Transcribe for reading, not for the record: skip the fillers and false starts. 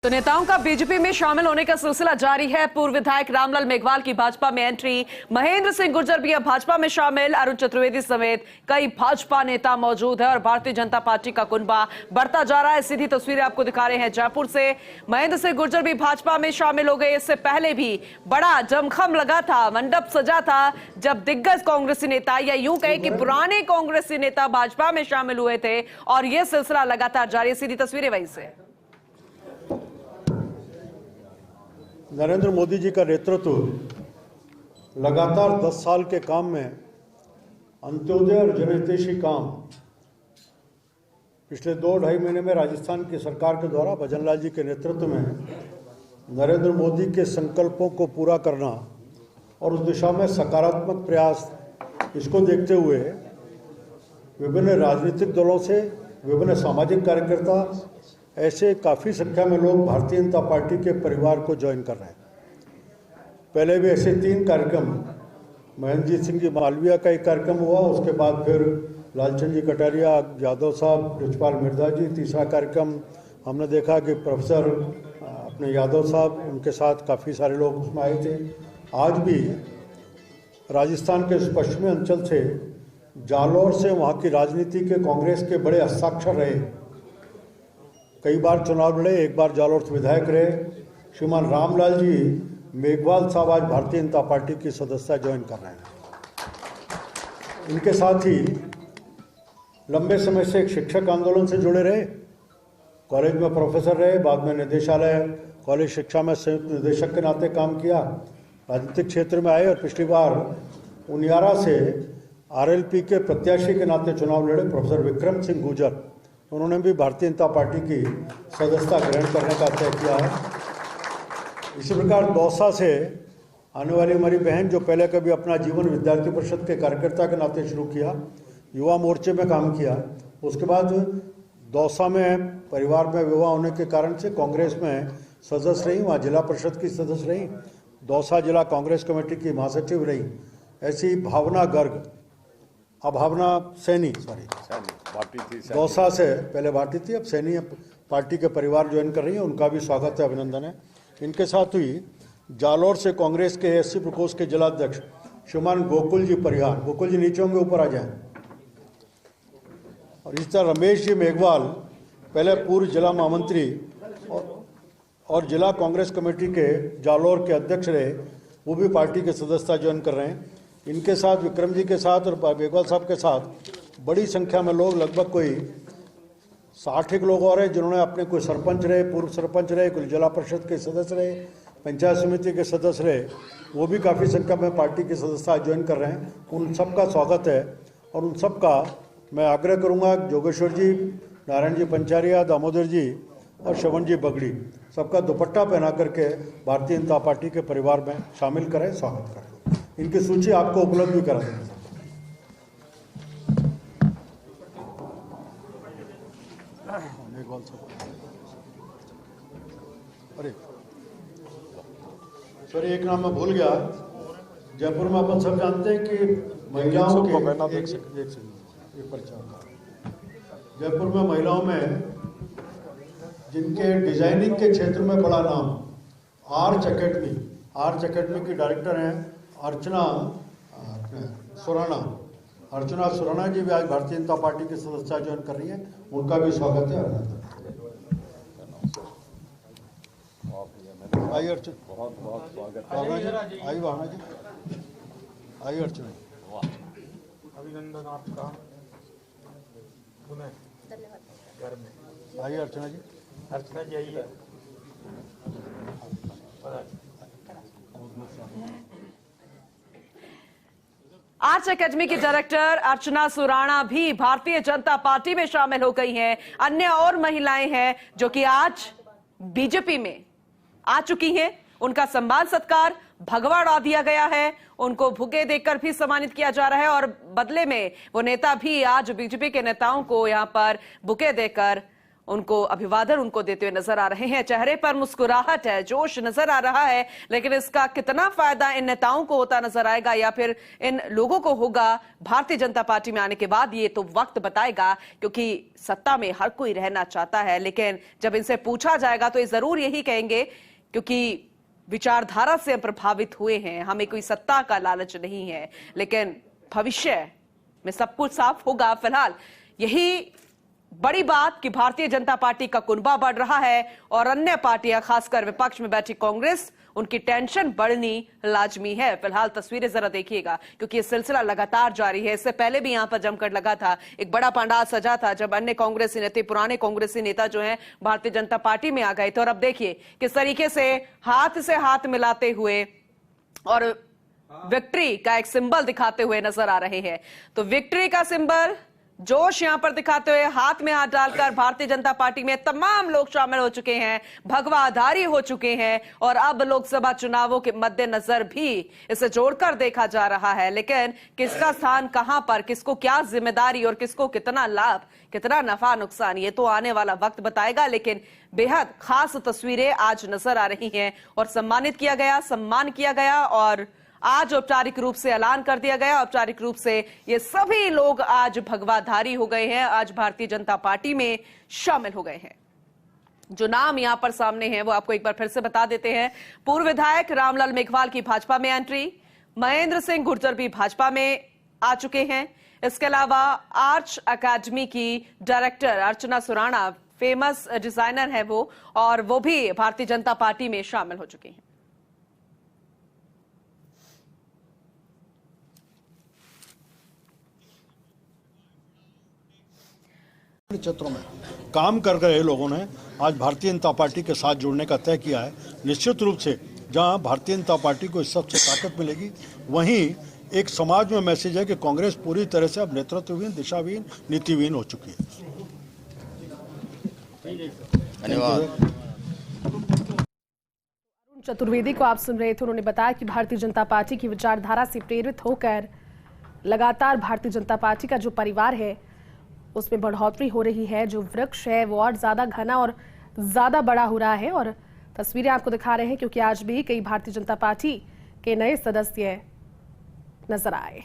तो नेताओं का बीजेपी में शामिल होने का सिलसिला जारी है। पूर्व विधायक रामलाल मेघवाल की भाजपा में एंट्री, महेंद्र सिंह गुर्जर भी अब भाजपा में शामिल, अरुण चतुर्वेदी समेत कई भाजपा नेता मौजूद है और भारतीय जनता पार्टी का कुनबा बढ़ता जा रहा है। सीधी तस्वीरें आपको दिखा रहे हैं जयपुर से। महेंद्र सिंह गुर्जर भी भाजपा में शामिल हो गए। इससे पहले भी बड़ा जमखम लगा था, मंडप सजा था जब दिग्गज कांग्रेसी नेता या यूं कहे कि पुराने कांग्रेसी नेता भाजपा में शामिल हुए थे और यह सिलसिला लगातार जारी है। सीधी तस्वीरें वहीं से। नरेंद्र मोदी जी का नेतृत्व लगातार 10 साल के काम में अंत्योदय और जनहितैषी काम पिछले 2-2.5 महीने में राजस्थान की सरकार के द्वारा भजनलाल जी के नेतृत्व में नरेंद्र मोदी के संकल्पों को पूरा करना और उस दिशा में सकारात्मक प्रयास, इसको देखते हुए विभिन्न राजनीतिक दलों से विभिन्न सामाजिक कार्यकर्ता, ऐसे काफ़ी संख्या में लोग भारतीय जनता पार्टी के परिवार को ज्वाइन कर रहे हैं। पहले भी ऐसे 3 कार्यक्रम, महेंद्र सिंह जी मालवीय का एक कार्यक्रम हुआ, उसके बाद फिर लालचंद जी कटारिया, यादव साहब, बृजपाल मिर्जा जी, तीसरा कार्यक्रम हमने देखा कि प्रोफेसर अपने यादव साहब, उनके साथ काफ़ी सारे लोग उसमें आए थे। आज भी राजस्थान के पश्चिमी अंचल से, जालौर से वहाँ की राजनीति के कांग्रेस के बड़े हस्ताक्षर रहे, कई बार चुनाव लड़े, एक बार जालौर से विधायक रहे। श्रीमान रामलाल जी मेघवाल साहब आज भारतीय जनता पार्टी की सदस्यता ज्वाइन कर रहे हैं। इनके साथ ही लंबे समय से एक शिक्षक आंदोलन से जुड़े रहे, कॉलेज में प्रोफेसर रहे, बाद में निदेशालय कॉलेज शिक्षा में संयुक्त निदेशक के नाते काम किया, राजनीतिक क्षेत्र में आए और पिछली बार उनियारा से आरएलपी के प्रत्याशी के नाते चुनाव लड़े प्रोफेसर विक्रम सिंह गुर्जर, उन्होंने भी भारतीय जनता पार्टी की सदस्यता ग्रहण करने का तय किया है। इसी प्रकार दौसा से आने वाली हमारी बहन, जो पहले कभी अपना जीवन विद्यार्थी परिषद के कार्यकर्ता के नाते शुरू किया, युवा मोर्चे में काम किया, उसके बाद दौसा में परिवार में विवाह होने के कारण से कांग्रेस में सदस्य रही, वहाँ जिला परिषद की सदस्य रही, दौसा जिला कांग्रेस कमेटी की महासचिव रही। ऐसी भावना गर्ग, भावना सैनी, दौसा से पहले भाटी थी, अब सैनी पार्टी के परिवार ज्वाइन कर रही है, उनका भी स्वागत है, अभिनंदन है। इनके साथ हुई जालौर से कांग्रेस के एससी प्रकोष्ठ के जिलाध्यक्ष श्रीमान गोकुल जी परिहार, गोकुल जी नीचे होंगे, ऊपर आ जाएं। और इस तरह रमेश जी मेघवाल, पहले पूर्व जिला महामंत्री और जिला कांग्रेस कमेटी के जालौर के अध्यक्ष रहे, वो भी पार्टी के सदस्यता ज्वाइन कर रहे हैं। इनके साथ विक्रम जी के साथ और मेघवाल साहब के साथ बड़ी संख्या में लोग, लगभग कोई 60 लोग और हैं जिन्होंने अपने कोई सरपंच रहे, पूर्व सरपंच रहे, कोई जिला परिषद के सदस्य रहे, पंचायत समिति के सदस्य रहे, वो भी काफ़ी संख्या में पार्टी की सदस्यता ज्वाइन कर रहे हैं। उन सबका स्वागत है और उन सबका मैं आग्रह करूंगा, जोगेश्वर जी, नारायण जी पंचारिया, दामोदर जी और श्रवण जी बगड़ी, सबका दुपट्टा पहना करके भारतीय जनता पार्टी के परिवार में शामिल करें, स्वागत करें। इनकी सूची आपको उपलब्ध भी करा देंगे। अरे सॉरी, एक नाम मैं भूल गया। जयपुर में अपन सब जानते हैं कि महिलाओं के जयपुर में महिलाओं में जिनके डिजाइनिंग के क्षेत्र में बड़ा नाम, आर्च अकेडमी की डायरेक्टर हैं अर्चना सुराना जी भी आज भारतीय जनता पार्टी की सदस्यता ज्वाइन कर रही है, उनका भी स्वागत है। आइए अर्चना, बहुत बहुत स्वागत है। आइए भावना जी, आइए अर्चना, अभिनंदन आपका, घर में आइए अर्चना जी, अर्चना जी आइए। आर्च अकेडमी की डायरेक्टर अर्चना सुराना भी भारतीय जनता पार्टी में शामिल हो गई हैं। अन्य और महिलाएं हैं जो कि आज बीजेपी में आ चुकी हैं। उनका सम्मान सत्कार भगवा उड़ा दिया गया है, उनको बुके देकर भी सम्मानित किया जा रहा है और बदले में वो नेता भी आज बीजेपी के नेताओं को यहां पर बुके देकर उनको अभिवादन उनको देते हुए नजर आ रहे हैं। चेहरे पर मुस्कुराहट है, जोश नजर आ रहा है, लेकिन इसका कितना फायदा इन नेताओं को होता नजर आएगा या फिर इन लोगों को होगा भारतीय जनता पार्टी में आने के बाद, ये तो वक्त बताएगा। क्योंकि सत्ता में हर कोई रहना चाहता है, लेकिन जब इनसे पूछा जाएगा तो ये जरूर यही कहेंगे क्योंकि विचारधारा से हम प्रभावित हुए हैं, हमें कोई सत्ता का लालच नहीं है, लेकिन भविष्य में सब कुछ साफ होगा। फिलहाल यही बड़ी बात कि भारतीय जनता पार्टी का कुनबा बढ़ रहा है और अन्य पार्टियां, खासकर विपक्ष में बैठी कांग्रेस, उनकी टेंशन बढ़नी लाजमी है। फिलहाल तस्वीरें जरा देखिएगा क्योंकि ये सिलसिला लगातार जारी है। इससे पहले भी यहां पर जमकर लगा था, एक बड़ा पंडाल सजा था जब अन्य कांग्रेसी नेता, पुराने कांग्रेसी नेता जो हैं भारतीय जनता पार्टी में आ गए थे। और अब देखिए किस तरीके से हाथ मिलाते हुए और विक्ट्री का एक सिंबल दिखाते हुए नजर आ रहे हैं। तो विक्ट्री का सिंबल, जोश यहां पर दिखाते हुए हाथ में हाथ डालकर भारतीय जनता पार्टी में तमाम लोग शामिल हो चुके हैं, भगवाधारी हो चुके हैं और अब लोकसभा चुनावों के मद्देनजर भी इसे जोड़कर देखा जा रहा है। लेकिन किसका स्थान कहां पर, किसको क्या जिम्मेदारी और किसको कितना लाभ, कितना नफा नुकसान, ये तो आने वाला वक्त बताएगा। लेकिन बेहद खास तस्वीरें आज नजर आ रही हैं और सम्मान किया गया और आज औपचारिक रूप से ऐलान कर दिया गया। औपचारिक रूप से ये सभी लोग आज भगवाधारी हो गए हैं, आज भारतीय जनता पार्टी में शामिल हो गए हैं। जो नाम यहां पर सामने हैं वो आपको एक बार फिर से बता देते हैं। पूर्व विधायक रामलाल मेघवाल की भाजपा में एंट्री, महेंद्र सिंह गुर्जर भी भाजपा में आ चुके हैं। इसके अलावा आर्च अकादमी की डायरेक्टर अर्चना सुराणा, फेमस डिजाइनर है वो, और वो भी भारतीय जनता पार्टी में शामिल हो चुकी हैं। क्षेत्रों में काम कर रहे लोगों ने आज भारतीय जनता पार्टी के साथ जुड़ने का तय किया है। निश्चित रूप से जहां भारतीय जनता पार्टी को इस सबसे ताकत मिलेगी, वहीं एक समाज में मैसेज है कि कांग्रेस पूरी तरह से अब नेतृत्वहीन, दिशाहीन, नीतिहीन हो चुकी है। धन्यवाद। अरुण चतुर्वेदी को आप सुन रहे थे। उन्होंने बताया कि भारतीय जनता पार्टी की विचारधारा से प्रेरित होकर लगातार भारतीय जनता पार्टी का जो परिवार है उसमें बढ़ोतरी हो रही है। जो वृक्ष है वो और ज्यादा घना और ज्यादा बड़ा हो रहा है और तस्वीरें आपको दिखा रहे हैं क्योंकि आज भी कई भारतीय जनता पार्टी के नए सदस्य नजर आए।